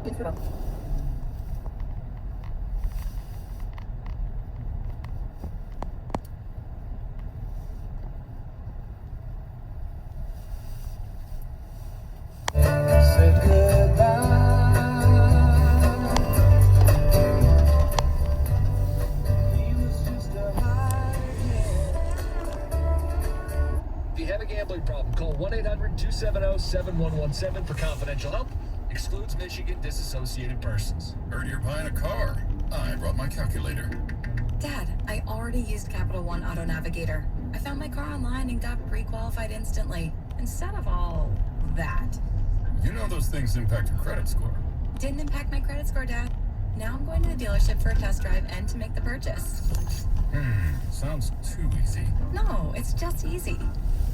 Said goodbye. He was just a If you have a gambling problem, call 1-800-270-7117 for confidential help. Excludes Michigan disassociated persons. Heard you're buying a car. I brought my calculator. Dad, I already used Capital One Auto Navigator. I found my car online and got pre-qualified instantly, instead of all that. You know those things impact your credit score. Didn't impact my credit score, Dad. Now I'm going to the dealership for a test drive and to make the purchase. Sounds too easy. No, it's just easy.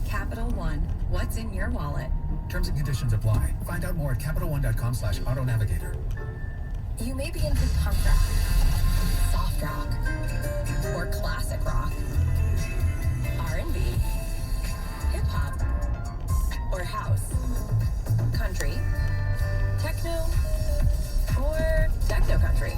Capital One, what's in your wallet? Terms and conditions apply. Find out more at CapitalOne.com/autonavigator. You may be into punk rock, soft rock, or classic rock, R&B, hip-hop, or house, country, techno, or techno-country.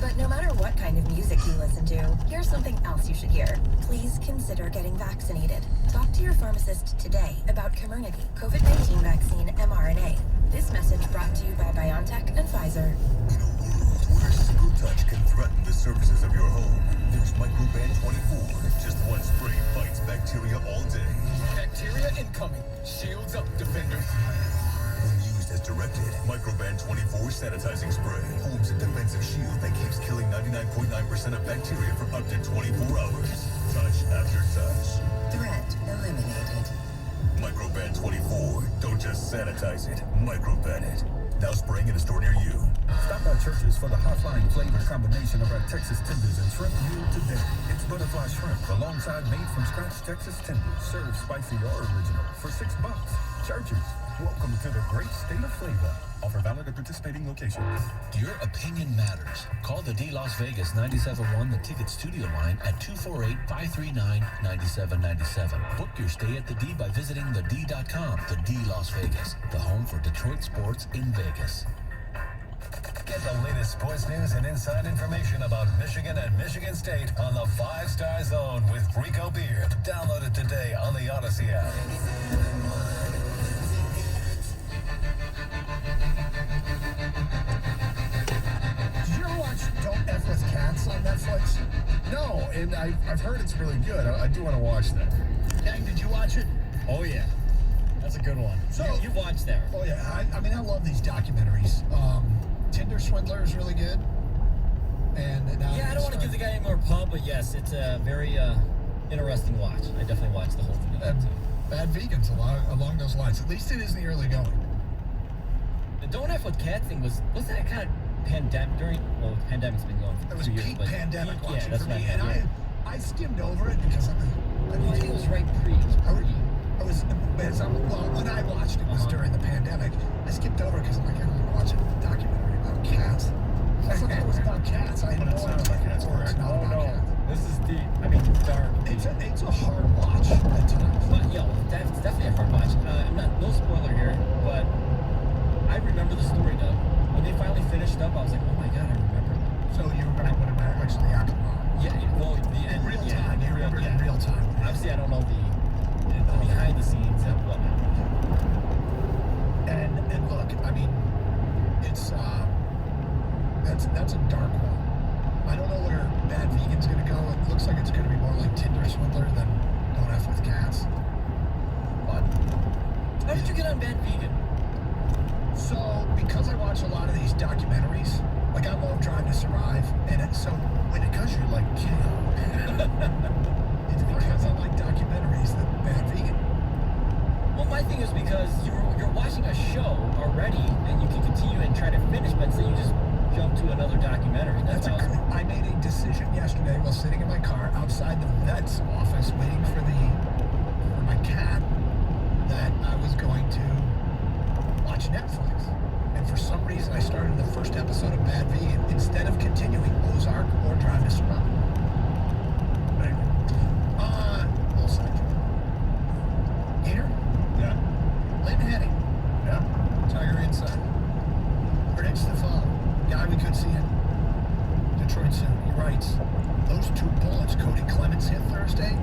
But no matter what kind of music you listen to, here's something else you should hear. Please consider getting vaccinated. Talk to your pharmacist today about Comirnaty, COVID-19 vaccine mRNA. This message brought to you by BioNTech and Pfizer. In a world where a single touch can threaten the surfaces of your home, there's Microban 24. Just one spray fights bacteria all day. Bacteria incoming. Shields up, defenders. When used as directed, Microban 24 sanitizing spray holds a defensive shield that keeps killing 99.9% of bacteria for up to 24 hours. Touch after touch. Threat eliminated. Microban 24. Don't just sanitize it, microban it. Now spraying in a store near you. Stop by Church's for the high-flying flavor combination of our Texas tenders and shrimp meal today. It's butterfly shrimp alongside made-from-scratch Texas tenders, served spicy or original for $6. Church's, welcome to the great state of flavor. Offer valid at participating locations. Your opinion matters. Call the D Las Vegas 97.1 The Ticket Studio line at 248-539-9797. Book your stay at the D by visiting thed.com. The D Las Vegas, the home for Detroit sports in Vegas. Get the latest sports news and inside information about Michigan and Michigan State on the 5 Star Zone with Rico Beard. Download it today on the Odyssey app. Did you ever watch Don't F With Cats on Netflix? No, and I've heard it's really good. I do want to watch that. Gang, did you watch it? Oh yeah, that's a good one. So you watched there. Oh yeah, I mean I love these documentaries. Tinder Swindler is really good. And now Yeah, I don't want to give the guy any more pub, but yes, it's a very interesting watch. I definitely watched the whole thing of that too. Bad Vegans, along those lines. At least it is in the early going. The Don't F With Cats thing was that kind of pandemic during? Well, the pandemic's been going for It was 2 years, peak but pandemic yeah, watching that's for what me, I and meant, I skimmed over it because I think it was right pre. when I watched it was during the pandemic. I skipped over because I'm like, I don't want to watch a documentary about cats. I thought it was about cats. I had no idea. It's not about cats. This is deep. I mean, dark. It's a hard watch at times. But yo, that's definitely a hard watch. I'm not no spoiler here, but I remember the story, Doug. When they finally finished up, I was like, oh my god, I remember that. So you remember when it actually happened? Yeah, well, In real time. You remember it in real time. Obviously, I don't know the behind the scenes and whatnot. And look, I mean, it's that's a dark one. I don't know where Bad Vegan's gonna go. It looks like it's gonna be more like Tinder Swindler than Don't F With Cats. But How did you get on Bad Vegan? so because I watch a lot of these documentaries, like I love Drive to Survive, and it's because you're like, it's because I like documentaries that Bad Vegan. Well, my thing is because you're watching a show already, and you can continue and try to finish, but then you just jump to another documentary. That's how I made a decision yesterday while sitting in my car outside the vet's office waiting for my cat that I was going to watch Netflix. And for some reason I started the first episode of Bad Vegan instead of continuing Ozark or Drive to Survive. But anyway, little sidetrack. Gator? Yeah. Lynn Henning. Yeah. Tiger Inside. predicts the fall. Guy we could see in Detroit soon. He writes, those 2 bullets Cody Clemens hit Thursday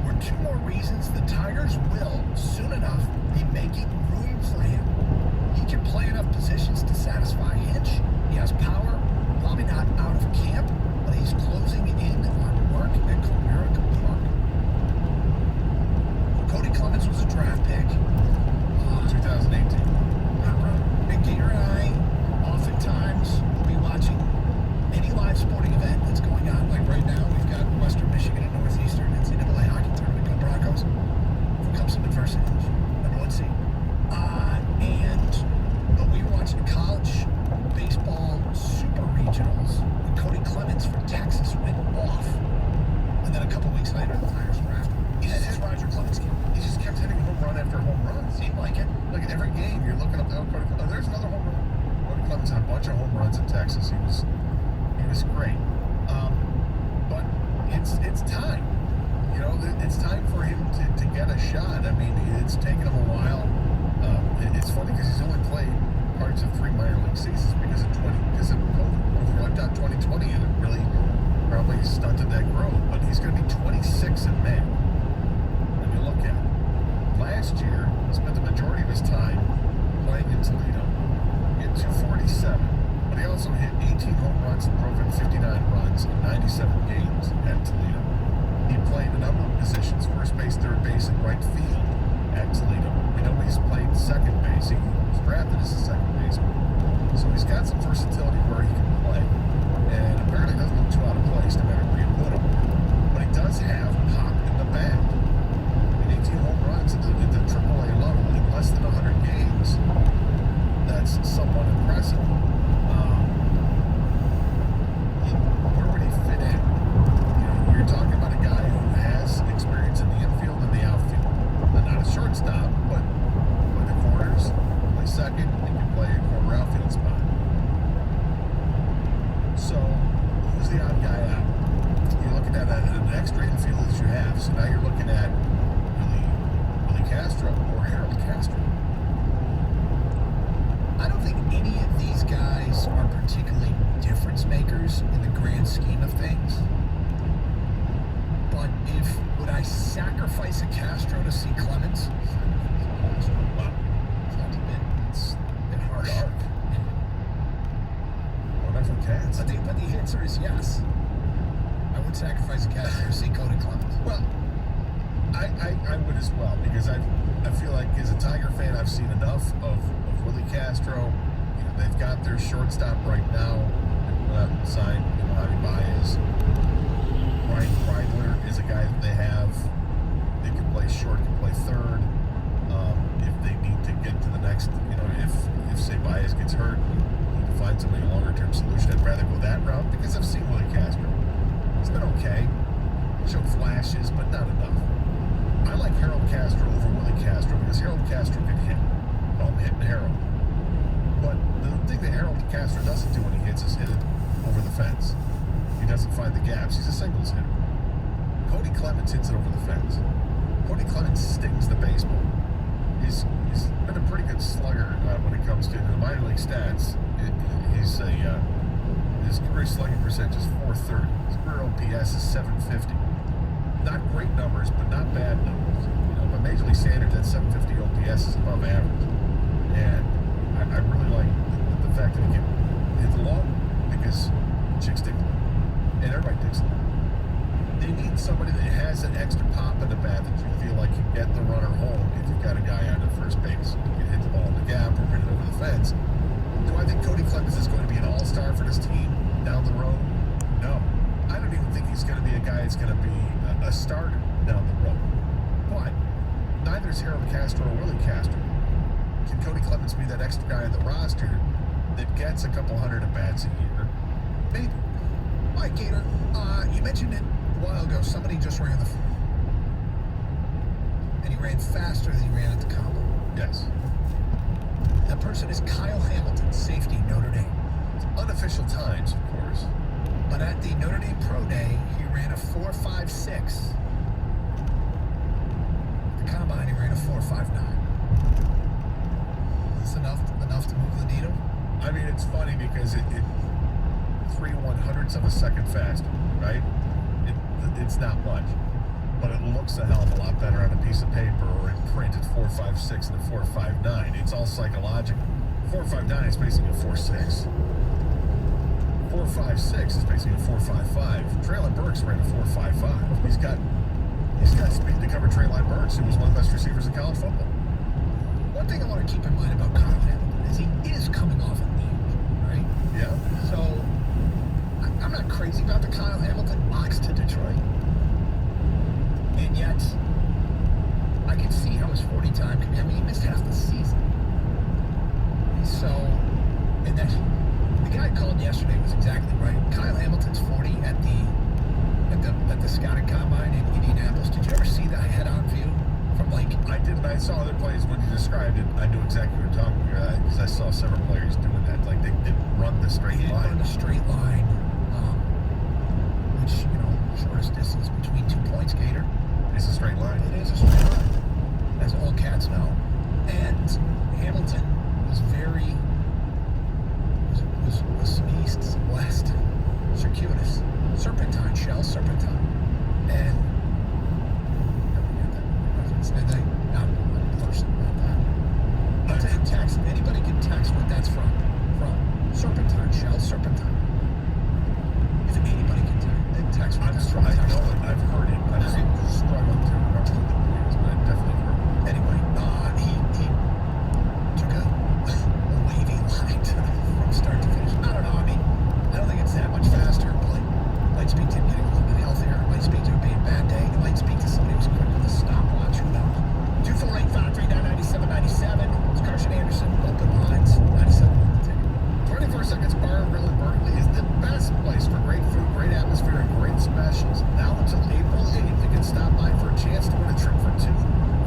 were 2 more reasons the Tigers will, soon enough, be making room for him. He can play enough positions to satisfy Hinch. He has power, probably not out of camp, but he's closing in on work at Comerica Park. Cody Clemens was a draft pick. 2018. Big Gator and I oftentimes will be watching any live sporting event that's going on. Like right now, we've got Western Michigan and Northeastern NCAA hockey tournament. Go Broncos. Overcome some adversity. Number 1 seed. But we were watching college baseball super regionals when Cody Clemens from Texas went off. And then a couple weeks later, the Tigers were after him. And his Roger Clemens came. He just kept hitting home run after home run. Seemed like it. Like every game, you're looking up, there's another home run. Cody Clemens had a bunch of home runs in Texas. He was great. But it's time. You know, it's time for him to get a shot. I mean, it's taken him a while. It's funny because he's only played parts of 3 minor league seasons because of COVID. We wiped out 2020 and it really probably stunted that growth. But he's going to be 26 in May. When you look at it. Last year, he spent the majority of his time playing in Toledo. He had 247, but he also hit 18 home runs and broke in 59 runs in 97 games at Toledo. He played a number of positions, first base, third base, and right field at Toledo. We know he's played second base. He was drafted as a second baseman. So he's got some versatility where he can play. And apparently doesn't look too out of place no matter where you put him. But he does have pop in the bag. 18 home runs at the AAA level in less than 100 games. That's somewhat impressive. Where would he fit in? You know, you're talking about a guy who has experience in the infield and the outfield. Not a shortstop, but play the corners, play second, and can play a corner outfield spot. So, who's the odd guy out? You're looking at an extra infield that you have. So now you're looking at Willie Castro or Harold Castro. I don't think any of these guys are particularly difference makers in the grand scheme of things. But would I sacrifice a Castro to see Clemens? Wow. It's a bit harsh. Dark. Wonderful Cats. But the answer is yes. I would sacrifice a Castro to see Cody Clemens. Well, I would as well, because I feel like as a Tiger fan, I've seen enough of Willie Castro. You know, they've got their shortstop right now. They went out and signed Javi Baez. Ryan Kreidler is a guy that they have. They can play short, can play third. If they need to get to the next, you know, if say Baez gets hurt, need to find somebody a longer-term solution. I'd rather go that route because I've seen Willie Castro. He's been okay. Showed flashes, but not enough. I like Harold Castro over Willie Castro because Harold Castro can hit. I'm hitting Harold. But the thing that Harold Castro doesn't do when he hits is hit it over the fence. He doesn't find the gaps. He's a singles hitter. Cody Clemens hits it over the fence. Cody Clemens stings the baseball. He's been a pretty good slugger when it comes to the minor league stats. His career slugging percentage is .430. His career OPS is .750. Not great numbers, but not bad numbers. You know, by Major League standards, that .750 OPS is above average. And I really like the fact that he can hit the long because chicks dig long. And everybody digs long. They need somebody that has an extra pop in the bat that you feel like can get the runner home if you've got a guy out at first base. You can hit the ball in the gap or hit it over the fence. Do I think Cody Clemens is going to be an all-star for this team down the road? No. I don't even think he's going to be a guy that's going to be a starter down the road. But neither is Harold Castro or Willie Castro. Can Cody Clemens be that extra guy on the roster that gets a couple hundred at-bats a year? Maybe. All right, Gator, you mentioned it a while ago. Somebody just ran the floor. And he ran faster than he ran at the combine. Yes. That person is Kyle Hamilton, safety, Notre Dame. Unofficial times, of course. But at the Notre Dame Pro Day, he ran a 4.56. At the combine, he ran a 4.59. Is this enough to move the needle? I mean, it's funny because it 3/100ths of a second faster, right? It's not much, but it looks a hell of a lot better on a piece of paper or in print at 4.56 than 4.59. It's all psychological. 4.59 is basically a 4.6. 4.56 is basically a 4.55. Traylon Burks ran a 4.55. He's got speed to cover Traylon Burks, who was one of the best receivers in college football. One thing I want to keep in mind about Kyle Hamilton is he is coming off a knee injury, right? Yeah. So I'm not crazy about the Kyle Hamilton box to Detroit. And yet, I can see how his 40 time could be. I mean, he missed half the season. So, and then the guy called yesterday was exactly right. Kyle Hamilton's 40 at the scouting combine in Indianapolis. Did you ever see the head-on view from like? I did, and I saw other plays when you described it. I knew exactly what you're talking about because I saw several players doing that. Like they didn't run the straight He didn't line. run the straight line, which shortest distance between 2 points, Gator. It's a straight line. It is a straight line, as all cats know. And Hamilton was very was east, west, circuitous, serpentine, shell serpentine, and never get that reference, did they? No, I'm thirsty about that. I'll take text. Anybody can text what that's from. From serpentine, shell serpentine. If anybody can text what that's from. I know it. I've heard it. I just struggled to remember what the is, but I definitely heard it. Anyway, he took a wavy line from start to finish. I don't know. I mean, I don't think it's that much faster, but it might speak to him getting a little bit healthier. It might speak to it being a bad day. It might speak to somebody who's quick with a stopwatch. Who knows? 248-539-9797. It's Carson Anderson. Open lines. 97 on the ticket. 24 Seconds Bar and Grill in Berkeley is the best place for great food, great atmosphere, and great specials. Now until April 8th, you can stop by for a chance to win a trip for two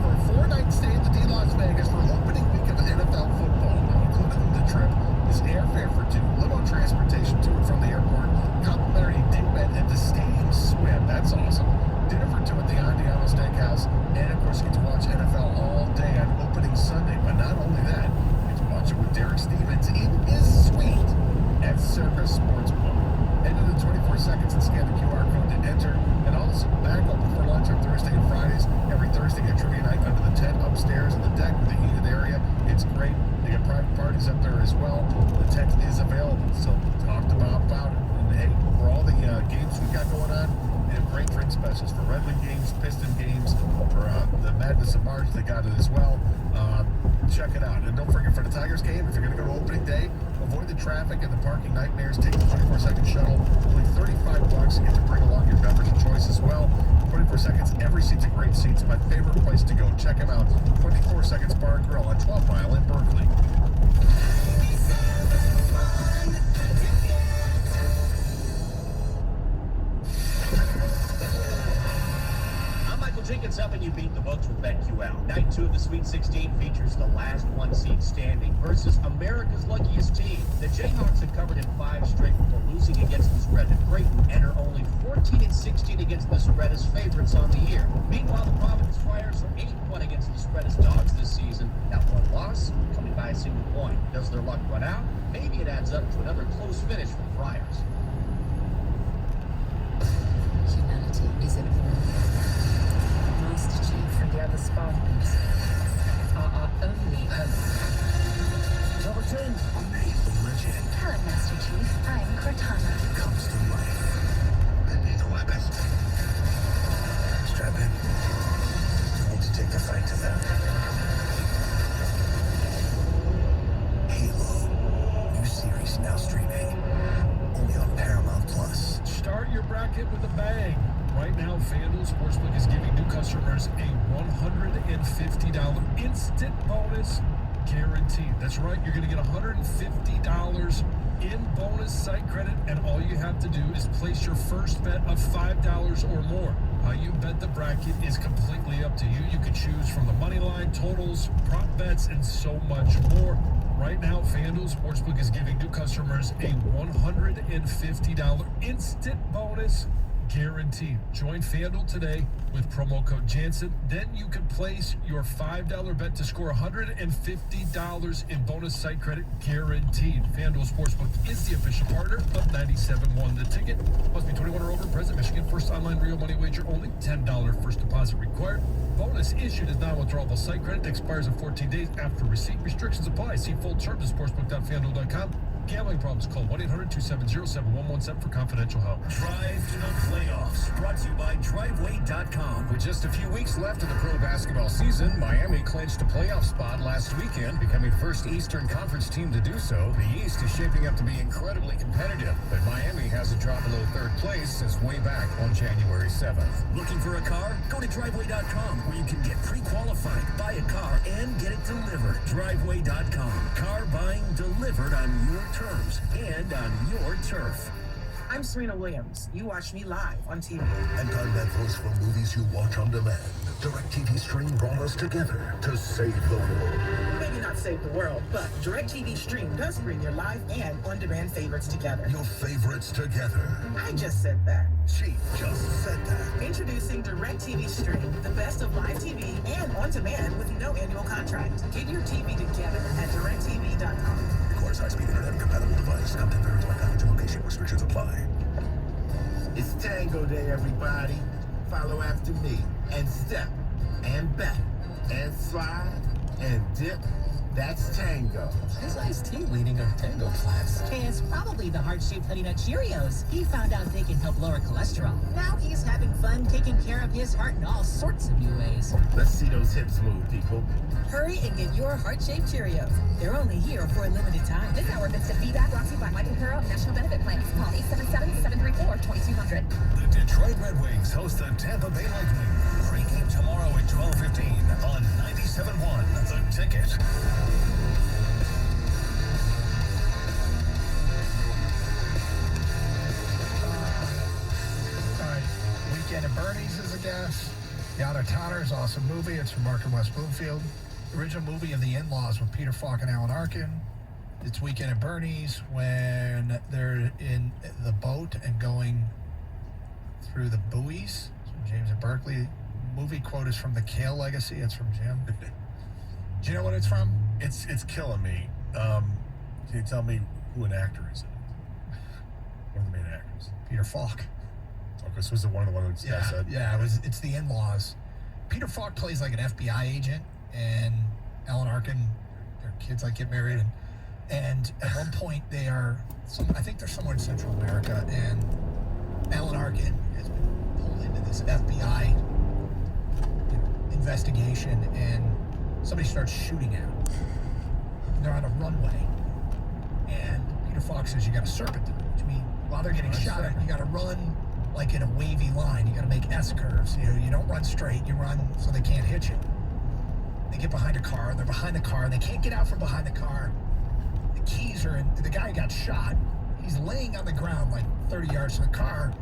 for a 4-night stay at the D Las Vegas for opening week of NFL football. Now included in the trip is airfare for two, limo transportation to and from the airport, complimentary day bed at the Stadium Swim. That's awesome. Dinner for two at the Andiamo Steakhouse, and of course you get to watch NFL all day on opening Sunday. But not only that, you get to watch it with Derek Stevens in his suite at Circus Sportsbook. Enter the 24 seconds and scan the QR code to enter. And also back open for lunch on Thursday and Fridays. Every Thursday, get trivia night under the tent upstairs in the deck with the heated area. It's great. They got private parties up there as well. The tent is available, so talk to Bob about it. And hey, for all the games we got going on, they have great drink specials for Red Wing games, Piston games, for the Madness of March. They got it as well. Check it out. And don't forget, for the Tigers game, if you're going to go to opening day, avoid the traffic and the parking nightmares. Take the 24-second shuttle. Only $35. You get to bring along your beverage of choice as well. 24 Seconds, every seat's a great seat. It's my favorite place to go. Check them out. 24 Seconds Bar and Grill on 12 Mile in Berkeley. Tickets up and you beat the books with BetQL. Night 2 of the Sweet 16 features the last one seed standing versus America's luckiest team. The Jayhawks have covered in 5 straight before losing against the spread to Creighton and are only 14-16 against the spread as favorites on the year. Meanwhile, the Providence Friars are 8-1 against the spread as dogs this season. That one loss coming by a single point. Does their luck run out? Maybe it adds up to another close finish for the Friars. Humanity is at war. Master Chief and the other Spartans are our only hope. Number 10, amazing legend. Hello, Master Chief. I'm Cortana. Comes to life. I need a weapon. Strap in. You need to take the fight to them. Halo. New series now streaming. Only on Paramount Plus. Start your bracket with a bang. Right now, FanDuel Sportsbook is giving new customers a $150 instant bonus guaranteed. That's right, you're going to get $150 in bonus site credit, and all you have to do is place your first bet of $5 or more. How you bet the bracket is completely up to you. You can choose from the money line, totals, prop bets, and so much more. Right now, FanDuel Sportsbook is giving new customers a $150 instant bonus guaranteed. Join FanDuel today with promo code Jansen. Then you can place your $5 bet to score $150 in bonus site credit guaranteed. FanDuel Sportsbook is the official partner of 97.1 The Ticket. Must be 21 or over. Present Michigan. First online real money wager only. $10 first deposit required. Bonus issued as non-withdrawable site credit. Expires in 14 days after receipt. Restrictions apply. See full terms at sportsbook.fanduel.com. Gambling problems, call 1-800-270-7117 for confidential help. Drive to the playoffs, brought to you by Driveway.com. With just a few weeks left of the pro basketball season, Miami clinched a playoff spot last weekend, becoming first Eastern Conference team to do so. The East is shaping up to be incredibly competitive, but Miami hasn't dropped below third place since way back on January 7th. Looking for a car? Go to Driveway.com, where you can get pre-qualified, buy a car, and get it delivered. Driveway.com. Car buying delivered on your terms and on your turf. I'm Serena Williams. You watch me live on TV. And on Netflix for movies you watch on demand. DirecTV Stream brought us together to save the world. Maybe not save the world, but DirecTV Stream does bring your live and on-demand favorites together. Your favorites together. I just said that. She just said that. Introducing DirecTV Stream, the best of live TV and on-demand with no annual contract. Get your TV together at DirecTV.com. Requires high-speed internet and compatible device. Content varies by package and location. Restrictions apply. It's Tango Day, everybody. Follow after me. And step. And back. And slide. And dip. That's Tango. His iced tea leading a tango class. It's probably the heart-shaped Honey Nut Cheerios. He found out they can help lower cholesterol. Now he's having fun taking care of his heart in all sorts of new ways. Let's see those hips move, people. Hurry and get your heart-shaped Cheerios. They're only here for a limited time. This hour of feedback brought to you by Michael Carroll National Benefit Plans. Call 877-734-2200. The Detroit Red Wings host the Tampa Bay Lightning. Pre-game tomorrow at 12:15 on 97.1 The Ticket. Weekend at Bernie's is a guest. Yada Tonner's awesome movie. It's from Mark and West Bloomfield. Original movie of The In-Laws with Peter Falk and Alan Arkin. It's Weekend at Bernie's when they're in the boat and going through the buoys. It's from James at Berkeley. Movie quote is from The Kale Legacy. It's from Jim. Do you know what it's from? It's killing me. Can you tell me who an actor is in it? One of the main actors. Peter Falk. Okay, so was it one of the ones that said? Yeah, it's The In-Laws. Peter Falk plays like an FBI agent, and Alan Arkin, their kids like get married, and at one point they are, I think they're somewhere in Central America, and Alan Arkin has been pulled into this FBI investigation, and somebody starts shooting at him. And they're on a runway, and Peter Falk says, "You got to serpentine," which means while they're getting shot at, you got to run like in a wavy line. You got to make S curves. You don't run straight. You run so they can't hit you. They get behind a car. They're behind the car. They can't get out from behind the car. The keys are in. The guy got shot. He's laying on the ground like 30 yards from the car,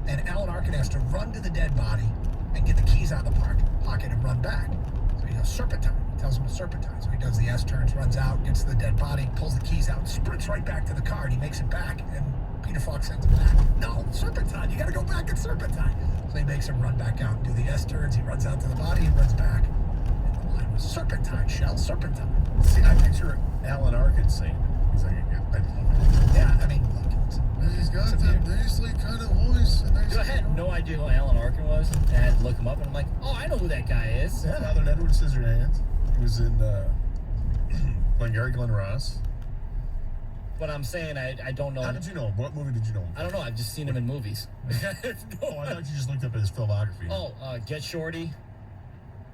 and Alan Arkin has to run to the dead body and get the keys out of the pocket and run back. So he goes serpentine. He tells him to serpentine. So he does the S turns, runs out, gets to the dead body, pulls the keys out, sprints right back to the car, and he makes it back. And Peter Falk sends him back. No, serpentine. You got to go back and serpentine. So he makes him run back out and do the S turns. He runs out to the body and runs back. And the line was serpentine, Shell, serpentine. See, I picture Alan Arkin saying it. He's like, I love it. Yeah, I mean, look. He's got that nasally kind of voice. I had no idea who Alan Arkin was. I had to look him up, and I'm like, oh, I know who that guy is. Yeah, Father Edward Scissorhands. He was in Glengarry Glen Ross. But I'm saying I don't know. How did you know him? What movie did you know him? I don't know. I've just seen him in movies. Oh, I thought you just looked up his filmography. Oh, Get Shorty.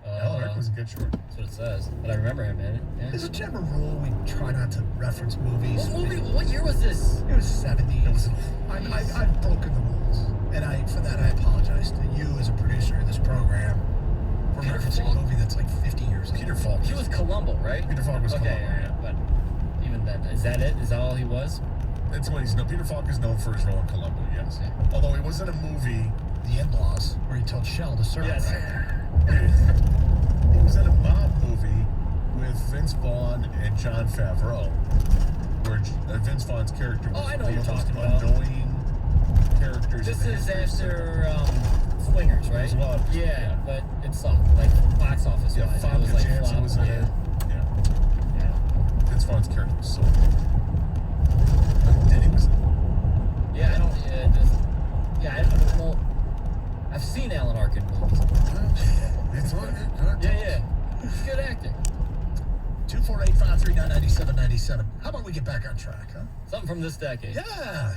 Alan Arkin was a Get Shorty. That's what it says. But I remember him in it. Yeah. As a general rule, we try not to reference movies. What movie? What year was this? It was 70s. I've broken the rules. And for that, I apologize to you as a producer of this program for referencing a movie that's like 50 years old. Peter Falk. He was Columbo, right? Peter Falk was Columbo. Yeah, but even then, is that it? Is that all he was? That's what he's known. Peter Falk is known for his role in Columbo, yes. Yeah. Although he was in a movie, The In-Laws, where he told Shell to serve. Yes. He was in a mob movie with Vince Vaughn and Jon Favreau, where Vince Vaughn's character was I know what you're the most talking about. annoying characters. This in the is history of after Swingers, right? As well. Yeah, but it sucked. Like box office Yeah, wise, it Famke was like Janssen flop. was in it. Yeah. Vince Vaughn's character was so good. Denny was in it. Yeah, I don't. I don't know. I've seen Alan Arkin movies. It's on it. Yeah. He's good acting. 248-539-9797. How about we get back on track, huh? Something from this decade. Yeah.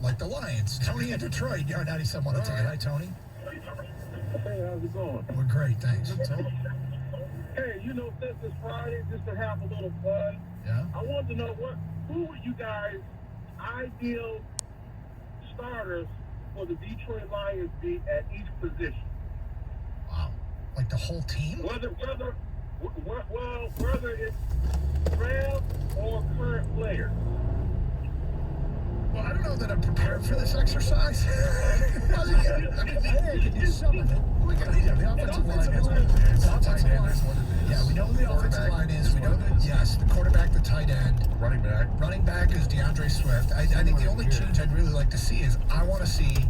Like the Lions. Tony in Detroit. You're on 97.1 tonight. Hi, Tony. Hey, how's it going? We're great, thanks. Hey, since it's Friday, just to have a little fun. Yeah. I wanted to know who were you guys' ideal starters for the Detroit Lions be at each position? Wow. Like the whole team? Whether it's draft or current players. Well, I don't know that I'm prepared for this exercise. I can do some of it. The offensive line is what it is. The offensive line is what it is. Yeah, we know who the offensive line is. We know that, yes, the quarterback, the tight end. Running back. Running back is DeAndre Swift. I think the only change I'd really like to see is I want to see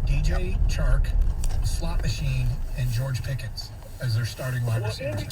DJ Chark, Slot Machine, and George Pickens as their starting wide receivers. Any